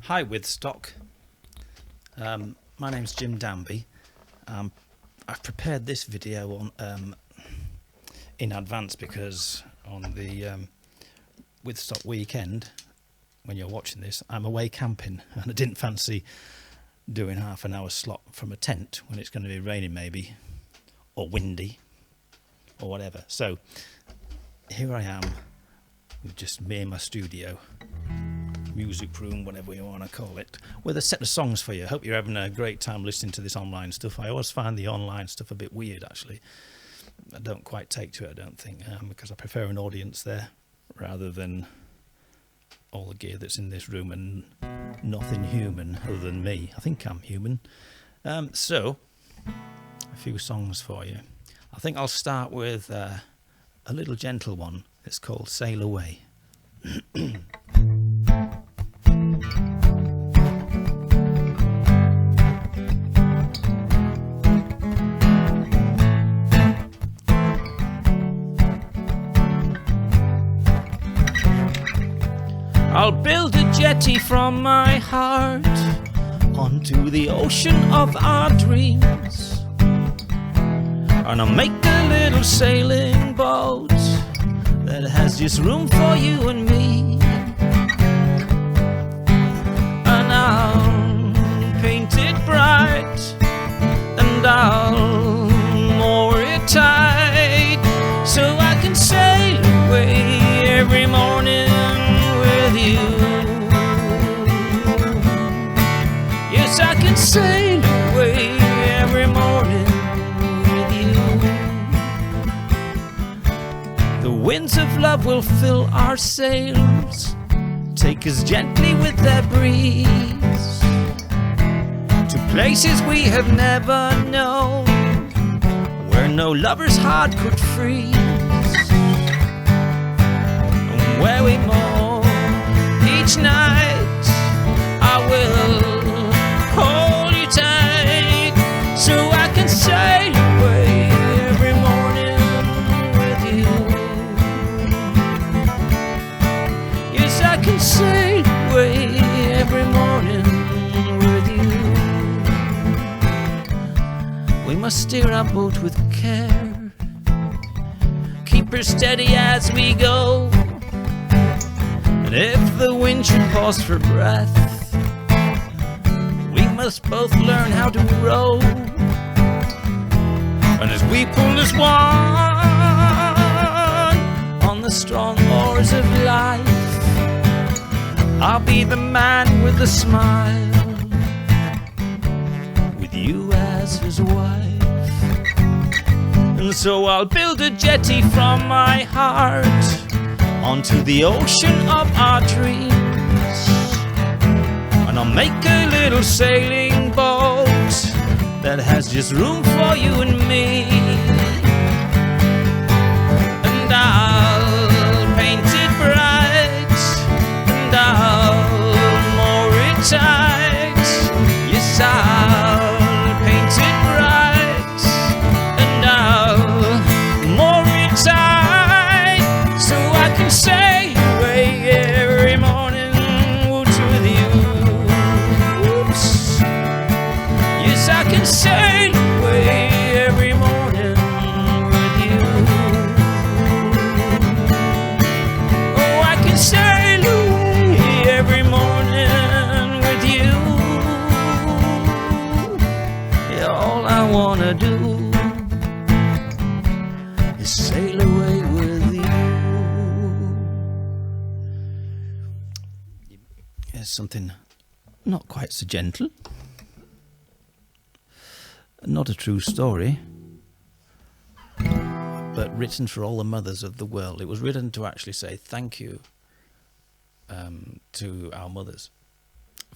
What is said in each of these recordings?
Hi WITHSTOCK. My name's Jim Danby. I've prepared this video on in advance because on the WITHSTOCK weekend, when you're watching this, I'm away camping and I didn't fancy doing half an hour slot from a tent when it's going to be raining maybe, or windy, or whatever. So here I am with just me in my studio, music room, whatever you want to call it, with a set of songs for you. Hope you're having a great time listening to this online stuff. I always find the online stuff a bit weird, actually. I don't quite take to it, I don't think, because I prefer an audience there rather than all the gear that's in this room and nothing human other than me. I think I'm human. So a few songs for you. I think I'll start with a little gentle one. It's called Sail Away. I'll build a jetty from my heart onto the ocean of our dreams, and I'll make a little sailing boat that has just room for you and me, and I'll paint it bright and I'll moor it tight so I can sail away every morning with you. Yes, I can sail away every morning with you. The winds of love will fill our sails, take us gently with their breeze to places we have never known, where no lover's heart could freeze, and where we moor each night. I will hold you tight so I can sail away every morning with you. Yes, I can sail away every morning with you. We must steer our boat with care, keep her steady as we go, and if the wind should pause for breath, we must both learn how to row. And as we pull as one on the strong oars of life, I'll be the man with the smile, with you as his wife. And so I'll build a jetty from my heart onto the ocean of our dreams, and I'll make a little sailing boat that has just room for you and me, and I'll paint it bright and I'll moor it tight. Yes, I'll paint it bright and I'll moor it tight so I can sail away every morning with you. Oops. Yes, I can sail away every morning with you. Oh, I can sail away every morning with you. Yeah, all I wanna do is sail away with you. Here's something not quite so gentle. Not a true story, but written for all the mothers of the world. It was written to actually say thank you to our mothers.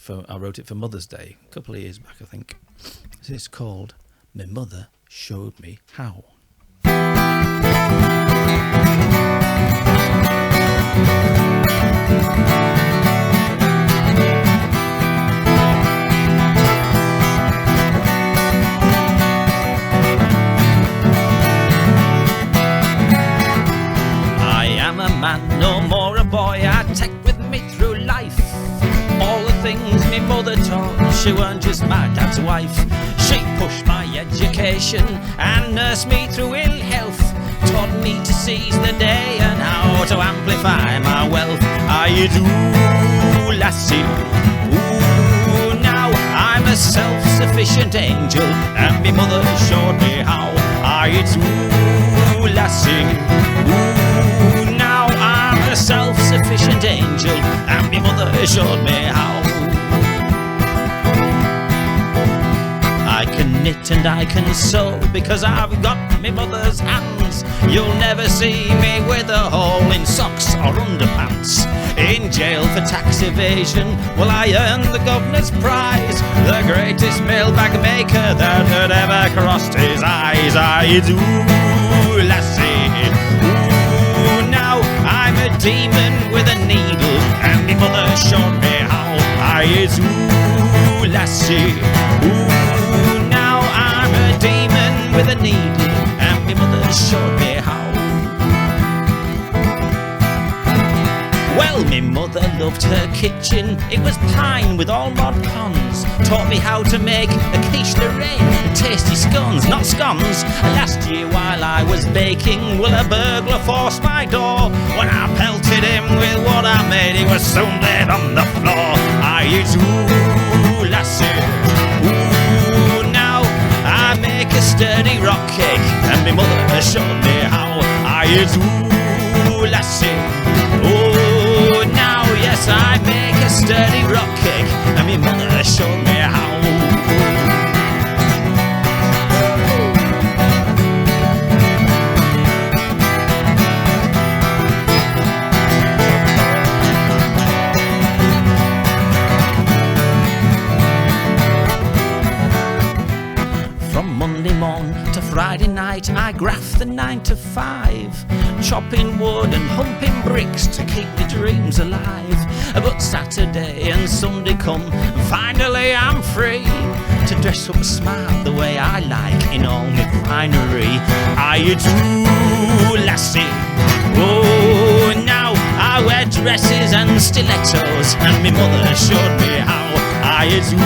I wrote it for Mother's Day a couple of years back, I think. It's called My Mother Showed Me How. Man, no more a boy, I take with me through life all the things mother taught, she weren't just my dad's wife. She pushed my education and nursed me through ill health, taught me to seize the day and how to amplify my wealth. I do, lassie, ooh, now I'm a self-sufficient angel, and me mother showed me how. I do, lassie, ooh, now I'm a self-sufficient angel, and me mother showed me how. I can knit and I can sew because I've got me mother's hands. You'll never see me with a hole in socks or underpants. In jail for tax evasion, well, I earned the governor's prize, the greatest mailbag maker that had ever crossed his eyes. I do, lassie, ooh, now I'm a demon with a needle, and me mother showed me how. I do, lassie, ooh, now I'm a demon with a needle, and me mother showed me how. Well, me mother loved her kitchen, it was pine with all mod cons. Taught me how to make a quiche Lorraine and tasty scones, not scones. Last year while I was baking, well, a burglar forced my door. When I pelted him with what I made, he was soon dead on the floor. I do, lassie, ooh, now I make a sturdy rock cake, and me mother showed me how. I do, lassie, oh, now yes, I make a sturdy rock cake, and me mother showed me how. From Monday morn to Friday night, I graft the 9 to 5, chopping wood and humping bricks to keep the dreams alive. But Saturday and Sunday come, and finally I'm free to dress up smart the way I like in all my finery. I do, lassie, oh, now I wear dresses and stilettos, and me mother showed me how. I do,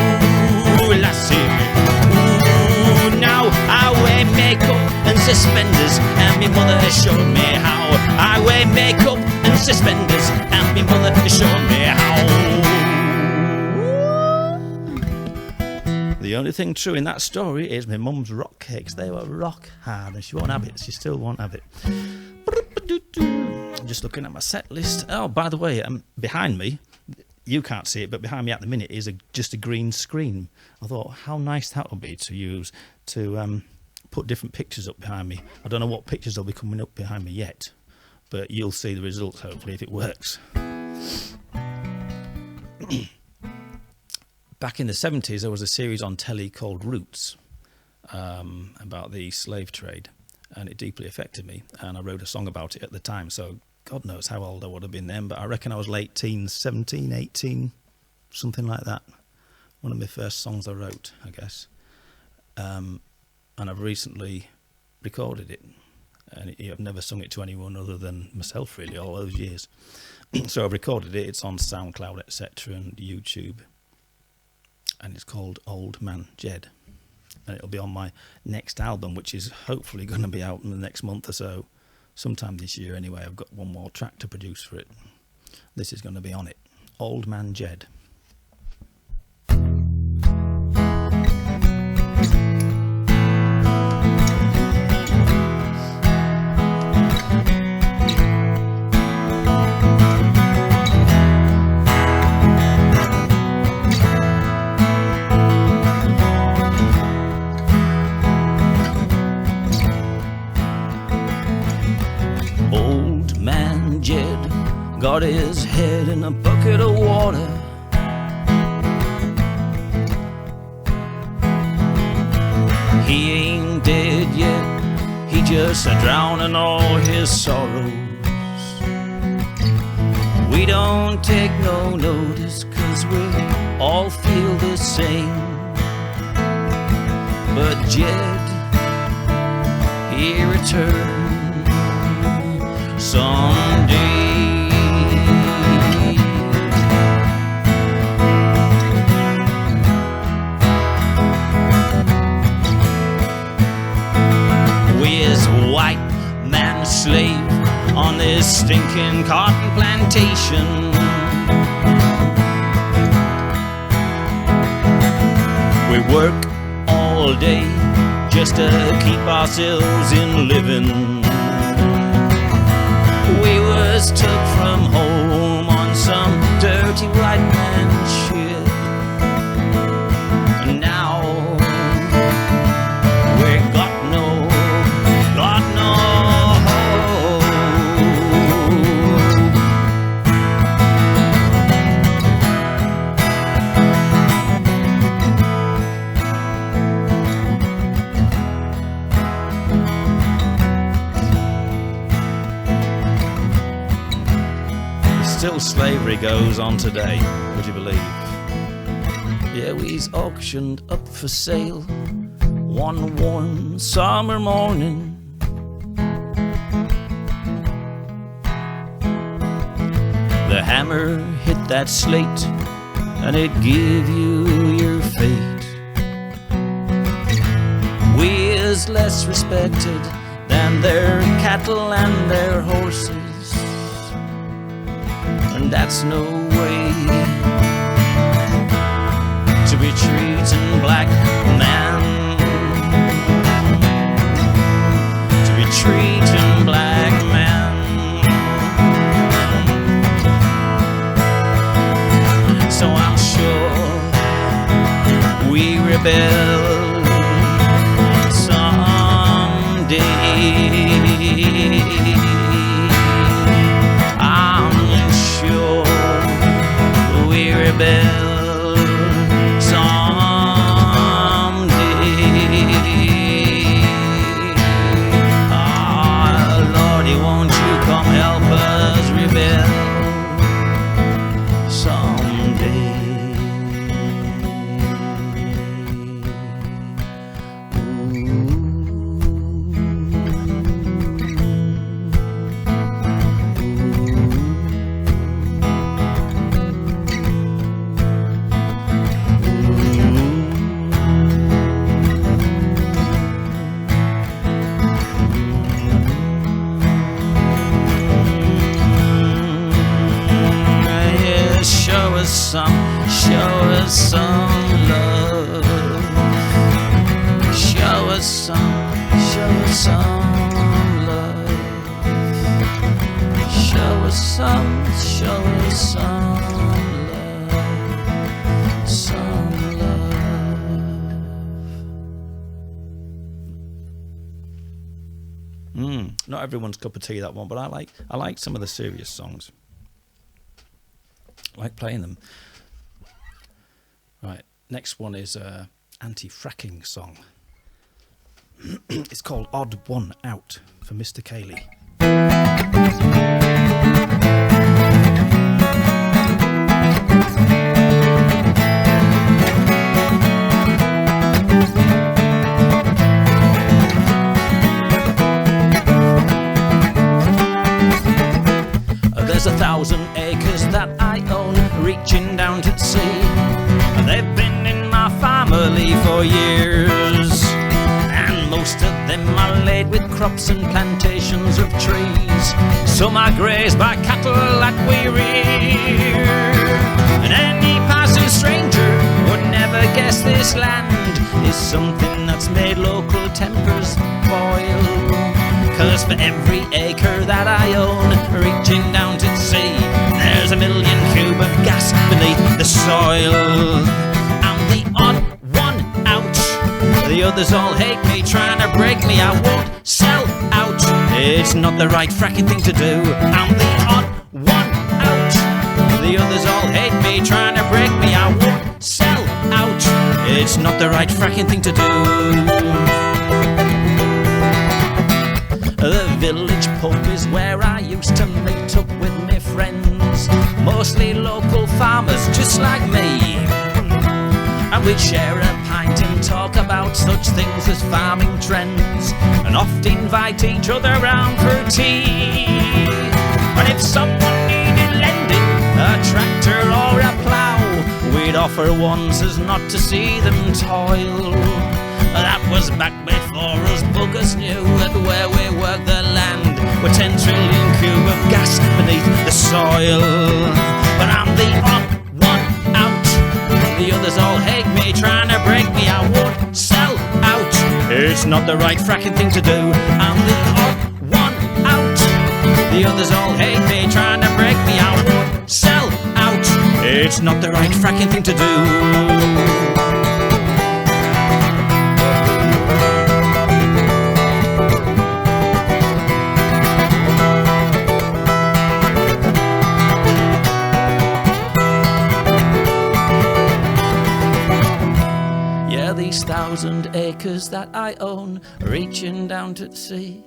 lassie, ooh, now I wear makeup and suspenders, and me mother showed me how. I wear makeup and suspenders, and me mother showed me how. The only thing true in that story is my mum's rock cakes. They were rock hard, and she won't have it. She still won't have it. I'm just looking at my set list. Oh, by the way, behind me, you can't see it, but behind me at the minute is just a green screen. I thought how nice that would be to use to put different pictures up behind me. I don't know what pictures will be coming up behind me yet, but you'll see the results hopefully if it works. Back in the 70s, there was a series on telly called Roots about the slave trade, and it deeply affected me, and I wrote a song about it at the time, so God knows how old I would have been then, but I reckon I was late teens, 17, 18, something like that. One of my first songs I wrote, I guess. And I've recently recorded it, and I've never sung it to anyone other than myself, really, all those years. So I've recorded it, it's on SoundCloud, etc., and YouTube, and it's called Old Man Jed. And it'll be on my next album, which is hopefully going to be out in the next month or so. Sometime this year anyway. I've got one more track to produce for it. This is going to be on it. Old Man Jed. Old Man Jed got his head in a bucket of water. He ain't dead yet, he just drowning all his sorrows. We don't take no notice 'cause we all feel the same. But Jed, he returned someday. this stinking cotton plantation. We work all day just to keep ourselves in living. We was took from home on some dirty white man ship, and now we got no Still slavery goes on today, would you believe? Yeah, we's auctioned up for sale one warm summer morning. The hammer hit that slate and it give you your fate. We is less respected than their cattle and their horses, and that's no way to be treating black man, to be treating black man. So I'm sure we rebel someday. We rebel someday. Ah, Lordy, won't you come help us rebel someday? Show us some love. Show us some love. Show us some love. Not everyone's cup of tea, that one, but I like some of the serious songs. I like playing them. Right, next one is a anti-fracking song. It's called Odd One Out for Mr. Cayley. There's 1,000 acres that I own, reaching down to the sea. They've been in my family for years, and most of them are laid with crops and plantations of trees. Some are grazed by cattle that we rear, and any passing stranger would never guess this land is something that's made local tempers boil. 'Cause for every acre that I own, reaching down to the sea, there's 1,000,000 cube of gas beneath the soil. I'm the odd one out. The others all hate me, trying to break me. I won't sell out. It's not the right fracking thing to do. I'm the odd one out. The others all hate me, trying to break me. I won't sell out. It's not the right fracking thing to do. The village pub is where I used to meet up with my friends, mostly local farmers just like me. And we'd share a pint and talk about such things as farming trends, and often invite each other round for tea. And if someone needed lending, a tractor or a plough, we'd offer one so as not to see them toil. That was back before us buggers knew that where we worked the land with 10 trillion cube of gas beneath the soil. But I'm the odd one out. The others all hate me, trying to break me. I won't sell out. It's not the right fracking thing to do. I'm the odd one out. The others all hate me, trying to break me. I won't sell out. It's not the right fracking thing to do. These 1,000 acres that I own, reaching down to the sea,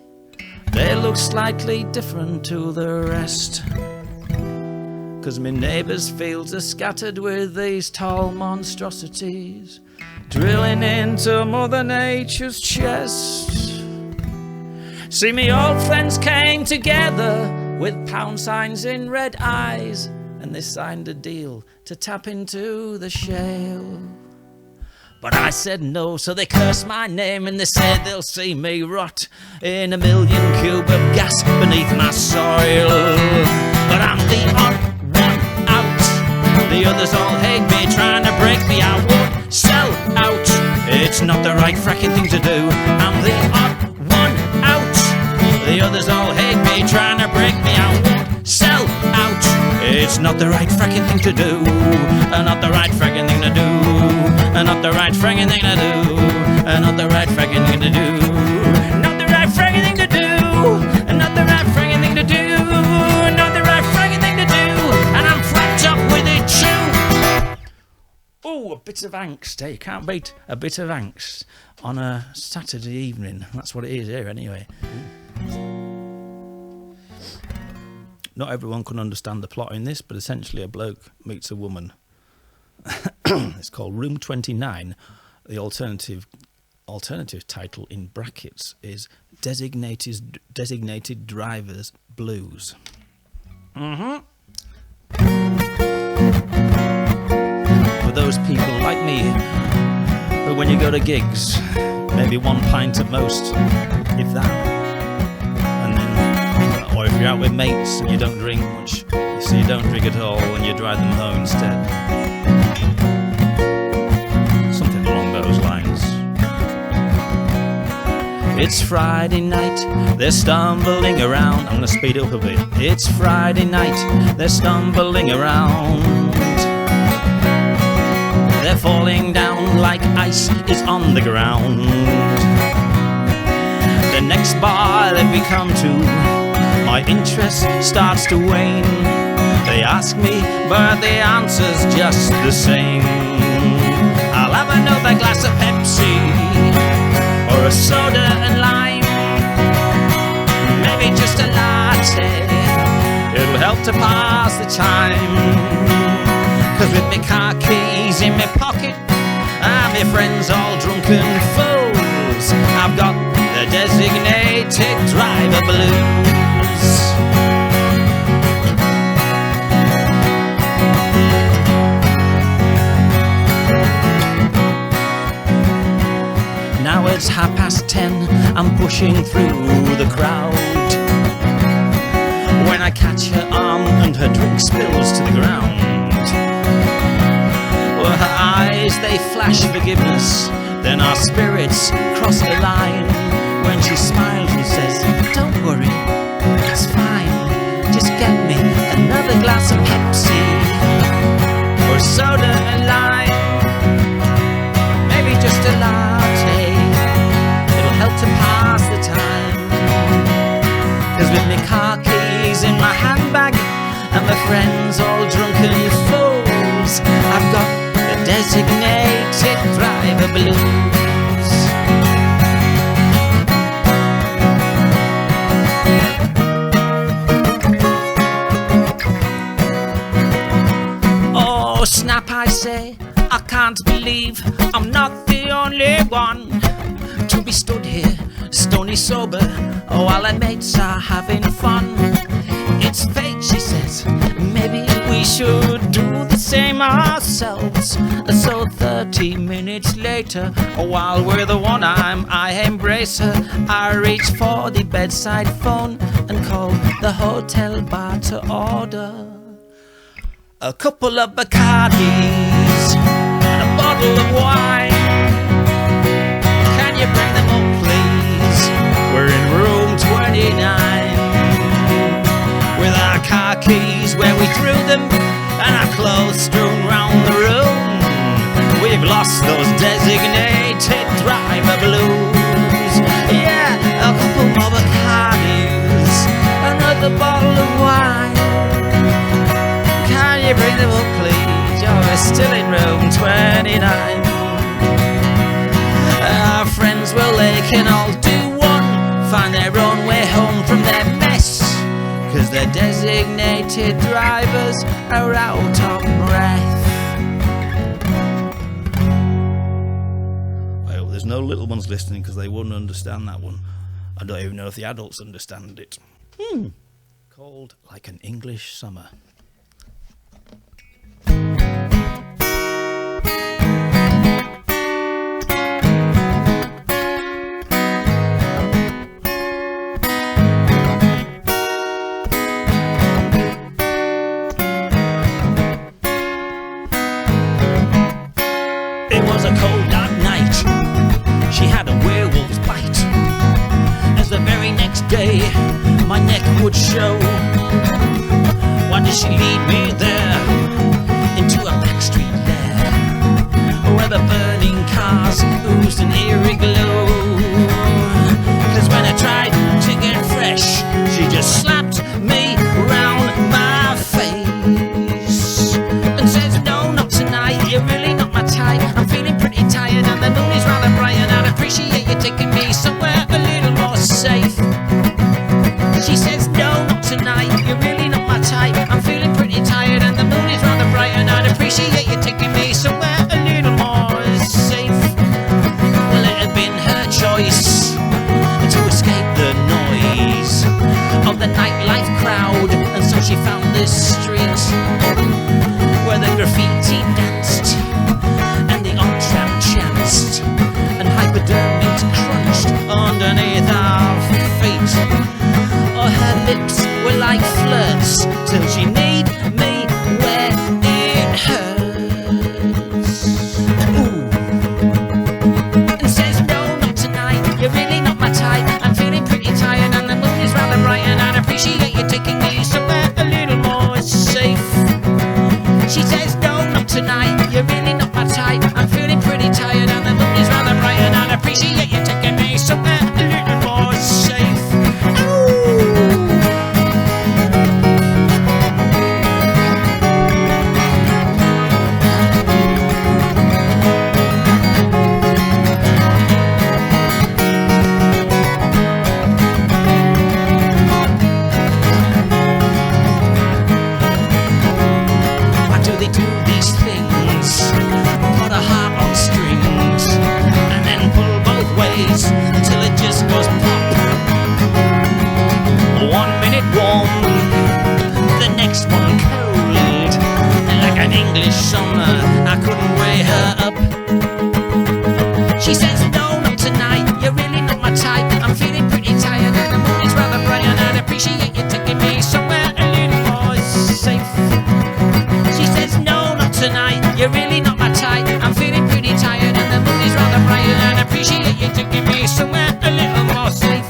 they look slightly different to the rest. 'Cause my neighbours' fields are scattered with these tall monstrosities, drilling into Mother Nature's chest. See, me old friends came together with pound signs in red eyes, and they signed a deal to tap into the shale. But I said no, so they cursed my name and they said they'll see me rot in 1,000,000 cube of gas beneath my soil. But I'm the odd one out. The others all hate me, trying to break me. I won't sell out. It's not the right fracking thing to do. I'm the odd one out. The others all hate me, trying to break me. I won't sell out. It's not the right fracking thing to do. Not the right fracking thing to do. Not the right fracking thing to do. Not the right fracking thing to do. Not the right fracking thing to do. Not the right fracking thing to do. Not the right fracking thing to do. And I'm fracked up with it too. Oh, a bit of angst, eh? You can't beat a bit of angst on a Saturday evening. That's what it is here, anyway. Not everyone can understand the plot in this, but essentially a bloke meets a woman. It's called Room 29. The alternative title in brackets is Designated Drivers Blues. For those people like me, who when you go to gigs, maybe 1 pint at most, if that. And then, or if you're out with mates and you don't drink much, so you don't drink at all and you drive them home instead. Something along those lines. It's Friday night, they're stumbling around. I'm gonna speed it up a bit. It's Friday night, they're stumbling around. They're falling down like ice is on the ground. The next bar that we come to, my interest starts to wane. They ask me, but the answer's just the same. I'll have another glass of Pepsi, or a soda and lime, maybe just a latte. It'll help to pass the time. 'Cause with me car keys in my pocket and my friends all drunken fools, I've got the designated driver blues. Now it's 10:30, I'm pushing through the crowd, when I catch her arm and her drink spills to the ground. Well, her eyes, they flash forgiveness, then our spirits cross the line, when she smiles and says, don't worry, that's fine, just get me another glass of Pepsi, or a soda and lime, maybe just a latte. It'll help to pass the time. 'Cause with me car keys in my handbag and my friends all drunken fools, I've got the designated driver blues. Oh snap, I say, I can't believe I'm not the only one to be stood here, stony sober, while our mates are having fun. It's fate, she says, maybe we should do the same blame ourselves. So 30 minutes later, while we're the one I embrace her, I reach for the bedside phone and call the hotel bar to order a couple of Bacardis and a bottle of wine. Can you bring them up, please? We're in room 29 with our car keys where we threw them and our clothes strewn round the room. We've lost those designated driver blues. Yeah, a couple more Bacardis, another bottle of wine. Can you bring them up, please? Oh, we're still in room 29. Our friends, well, they can all do one, find their own way home from their mess, 'cause their designated drivers are out of breath. Well, there's no little ones listening because they wouldn't understand that one. I don't even know if the adults understand it. Cold like an English summer. It was a cold, dark night. She had a werewolf's bite. As the very next day, my neck would show. Why did she lead me there? Into a backstreet lair, where the burning cars oozed an eerie glow. 'Cause when I tried to get fresh, she just slapped me round my face and says, no, not tonight, you're really not my type. I'm feeling pretty tired and the moon is rather bright, and I'd appreciate you taking me somewhere a little more safe. She says, no, not tonight, you're really not my type. I'm feeling pretty tired and the moon is rather bright, and I'd appreciate you taking me somewhere a little more safe. Well, it had been her choice to escape the noise of the nightlife crowd, and so she found this street where the graffiti danced and the on-tram chanced and hypodermics crunched underneath our feet. Oh, her lips were like flirts till she made me where it hurts. Ooh. And says, no, not tonight, you're really not my type. I'm feeling pretty tired and the moon is rather bright, and I'd appreciate you taking me somewhere a little more safe. She says, no, not tonight, you're really not my type. I'm feeling pretty tired and the moon is rather bright, and I'd appreciate you taking me somewhere a little more safe. Ooh. Why do they do these things? Put a heart on strings and then pull both ways until it just goes pop. 1 minute warm, the next one cold. Like an English summer, I couldn't weigh her up. She says, no, not tonight, you're really not my type. I'm feeling pretty tired and the moon is rather bright, and I'd appreciate you taking me somewhere a little more safe. She says, no, not tonight, you're really not my type. I'm feeling pretty tired and the moon is rather bright, and I'd appreciate you taking me somewhere a little more safe.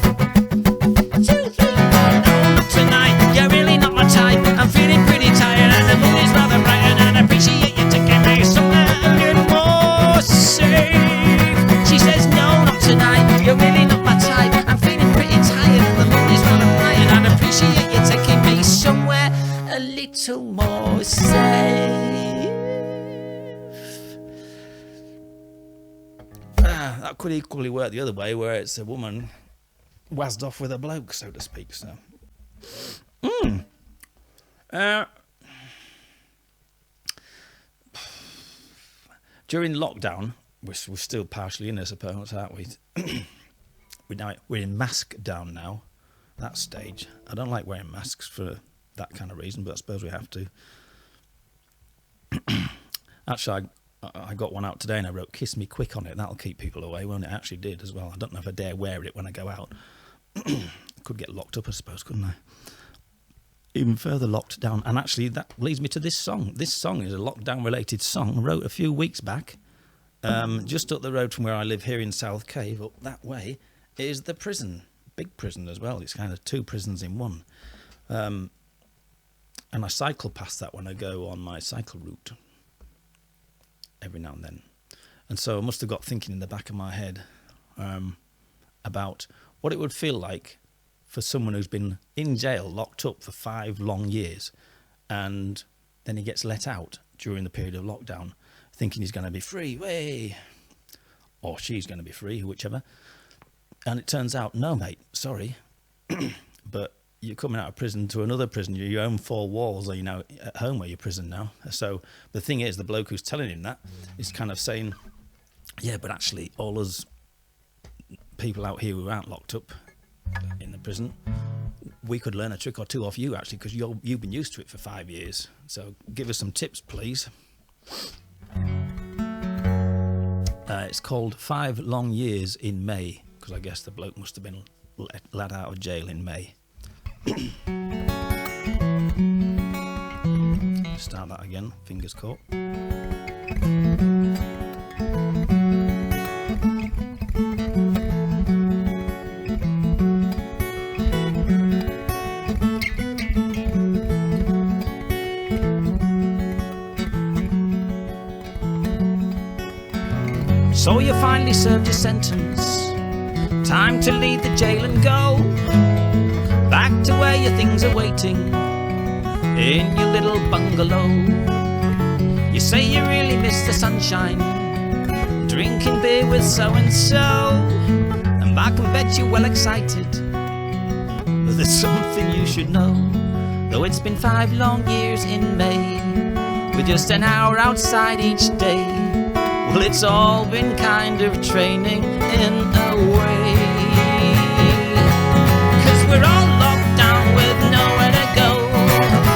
No, not tonight, you're really not my type. I'm feeling pretty tired and the moon is rather bright, and I'd appreciate you taking me somewhere a little more safe. She says, no, not tonight, you're really not my type. I'm feeling pretty tired and the moon is rather bright, and I'd appreciate you taking me somewhere a little more safe. That could equally work the other way, where it's a woman wazzed off with a bloke, so to speak. So, during lockdown, we're still partially in, I suppose, aren't we? We're in mask down now. That stage. I don't like wearing masks for that kind of reason, but I suppose we have to. Actually, I got one out today and I wrote "Kiss Me Quick" on it. That'll keep people away, won't it? I actually did as well. I don't know if I dare wear it when I go out. Could get locked up, I suppose, couldn't I? Even further locked down. And actually, that leads me to this song. This song is a lockdown-related song I wrote a few weeks back. Just up the road from where I live here in South Cave, up that way, is the prison. Big prison as well. It's kind of 2 prisons in one. And I cycle past that when I go on my cycle route every now and then. And so I must have got thinking in the back of my head about what it would feel like for someone who's been in jail, locked up for 5 long years, and then he gets let out during the period of lockdown, thinking he's going to be free, way, or she's going to be free, whichever. And it turns out, no, mate, sorry, but you're coming out of prison to another prison. You're your own 4 walls, or you're now at home where you're prison now. So the thing is, the bloke who's telling him that is kind of saying, yeah, but actually all us people out here who aren't locked up in the prison, we could learn a trick or 2 off you, actually, because you've been used to it for 5 years. So give us some tips, please. It's called 5 Long Years in May, because I guess the bloke must have been let out of jail in May. Start that again, fingers caught. So you finally served your sentence. Time to leave the jail and go back to where your things are waiting in your little bungalow. You say you really miss the sunshine, drinking beer with so-and-so, and I can bet you're well excited, but there's something you should know. Though it's been 5 long years in May, with just an hour outside each day, well, it's all been kind of training in a way. 'Cause we're all locked down with nowhere to go.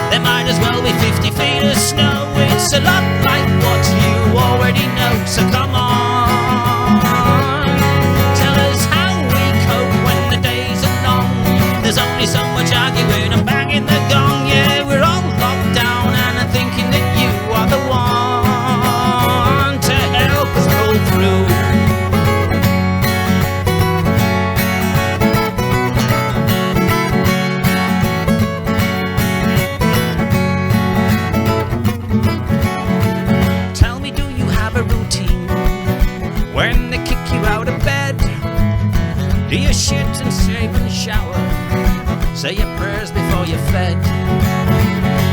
There might as well be 50 feet of snow. It's a lot like what you already know. So come on, tell us how we cope when the days are long. There's only so much arguing and banging the gong. Yeah, we're all locked down and I'm thinking that you are the one to help us pull through. Tell me, do you have a routine when they kick you out of bed? Do you shit and shave and shower? Say your prayers before you're fed?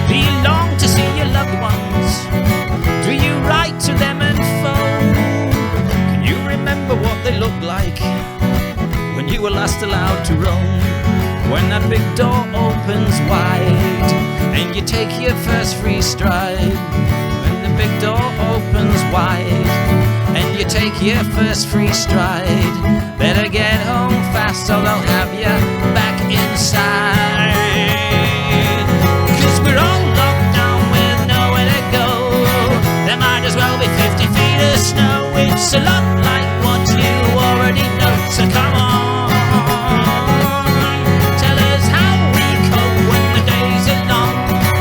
Do you long to see your loved ones? Do you write to them and phone? Can you remember what they looked like when you were last allowed to roam? When that big door opens wide and you take your first free stride. When the big door opens wide and you take your first free stride. Better get home fast or they'll have you back inside. 'Cause we're all locked down with nowhere to go. There might as well be 50 feet of snow. It's a lot like what you already know. So come on, tell us how we cope when the days are long.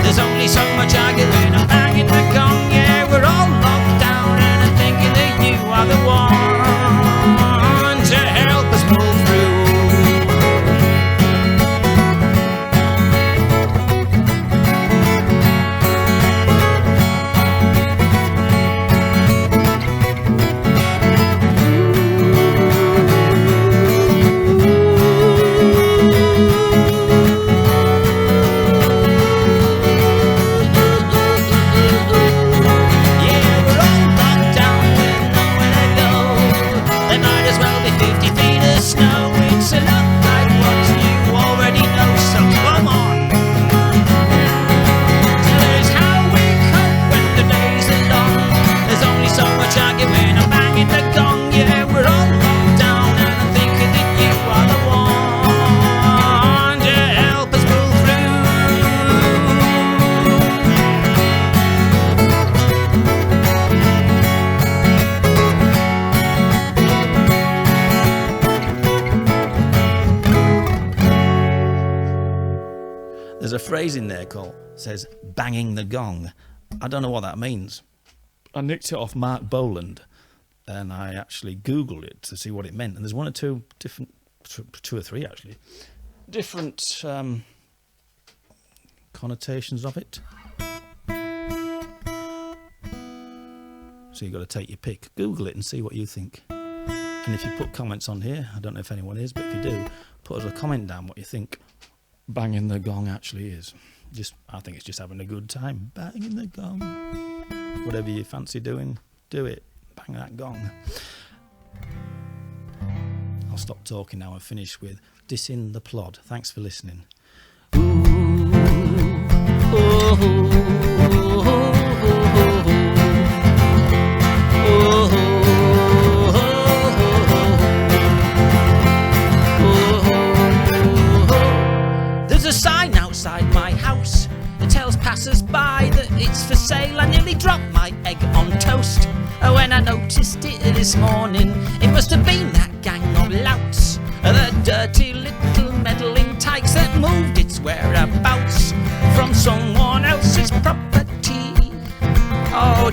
There's only so much arguing and banging the gong. Yeah, we're all locked down and I'm thinking that you are the one to help us pull through. phrase in there called, says, banging the gong. I don't know what that means. I nicked it off Mark Boland, and I actually Googled it to see what it meant. And there's one or two different, two or three actually, different connotations of it. So you've got to take your pick. Google it and see what you think. And if you put comments on here, I don't know if anyone is, but if you do, put us a comment down what you think banging the gong actually is. I think it's just having a good time. Banging the gong. Whatever you fancy doing, do it. Bang that gong. I'll stop talking now and finish with Dissing the Plod. Thanks for listening. Ooh, oh, oh, oh, outside my house, it tells passers-by that it's for sale. I nearly dropped my egg on toast when I noticed it this morning. It must have been that gang of louts, the dirty little meddling tykes that moved its whereabouts from someone else's property. Oh,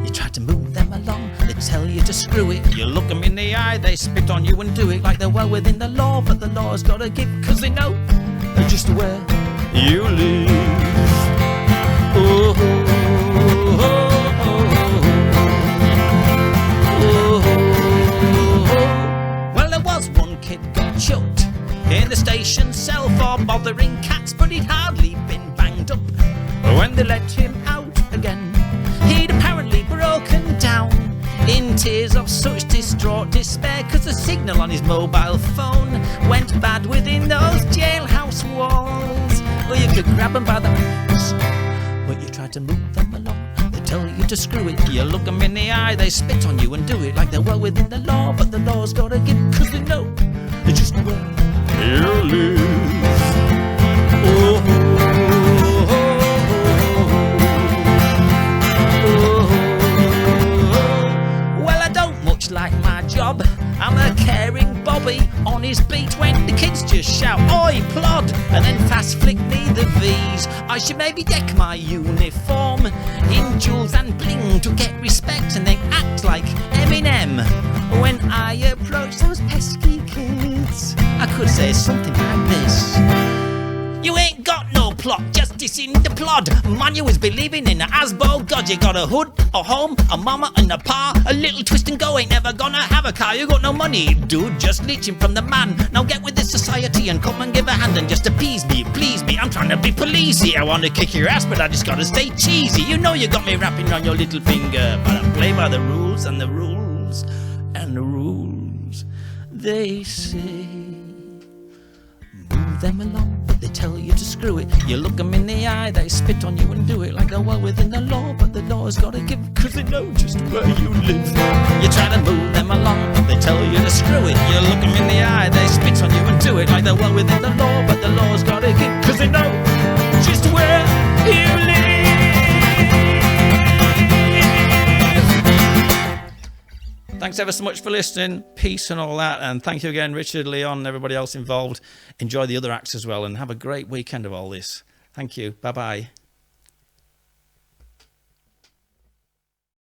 you try to move them along, they tell you to screw it. You look them in the eye, they spit on you and do it like they're well within the law. But the law's gotta give, cause they know just where you live. Oh, oh, oh, oh, oh. Well, there was one kid got chucked in the station cell for bothering cats, but he'd hardly been banged up when they let him out again. He'd apparently broken down in tears of such distraught despair, cause the signal on his mobile phone went bad within those jailhouse walls. Or you could grab them by the hands, but you try to move them along, they tell you to screw it. You look them in the eye, they spit on you and do it like they're well within the law. But the law's gotta give, cause they know it's just where you live. Oh, like my job, I'm a caring Bobby on his beat when the kids just shout, oi, plod, and then fast flick me the V's. I should maybe deck my uniform in jewels and bling to get respect and then act like Eminem when I approach those pesky kids. I could say something like this: you ain't got no plot, just dissing the plod. Man, you was believing in a Asbo God. You got a hood, a home, a mama and a pa, a little twist and go, ain't never gonna have a car. You got no money, dude, just leeching from the man. Now get with this society and come and give a hand and just appease me, please me. I'm trying to be policey, I wanna kick your ass, but I just gotta stay cheesy. You know you got me rapping on your little finger, but I play by the rules and the rules and the rules. They say move them along, but they tell you to screw it. You look them in the eye, they spit on you and do it like they're well within the law. But the law's gotta give, cause they know just where you live. You try to move them along, but they tell you to screw it. You look them in the eye, they spit on you and do it like they're well within the law. But the law's gotta give, cause they know just where you live. Thanks ever so much for listening. Peace and all that. And thank you again, Richard, Leon, and everybody else involved. Enjoy the other acts as well and have a great weekend of all this. Thank you. Bye-bye.